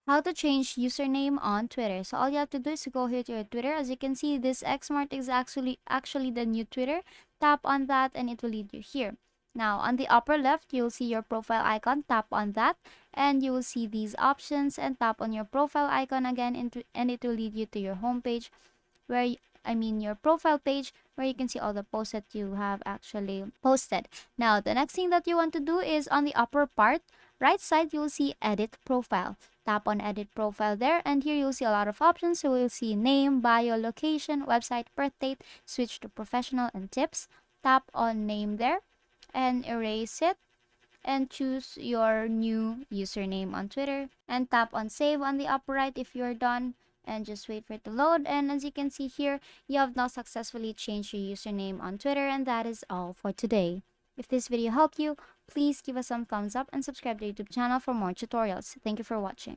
How to change username on Twitter. So all you have to do is to go here to your Twitter. As you can see, this X mark is actually the new Twitter. Tap on that and it will lead you here. Now on the upper left, you'll see your profile icon. Tap on that and you will see these options and tap on your profile icon again and it will lead you to your homepage where your profile page where you can see all the posts that you have actually posted. Now, the next thing that you want to do is on the upper part, right side, you will see edit profile. Tap on edit profile there and here you'll see a lot of options. So you'll see name, bio, location, website, birth date, switch to professional and tips. Tap on name there and erase it and choose your new username on Twitter and tap on save on the upper right if you're done and just wait for it to load. And as you can see here, you have now successfully changed your username on Twitter, and that is all for today. If this video helped you, please give us some thumbs up and subscribe to the YouTube channel for more tutorials. Thank you for watching.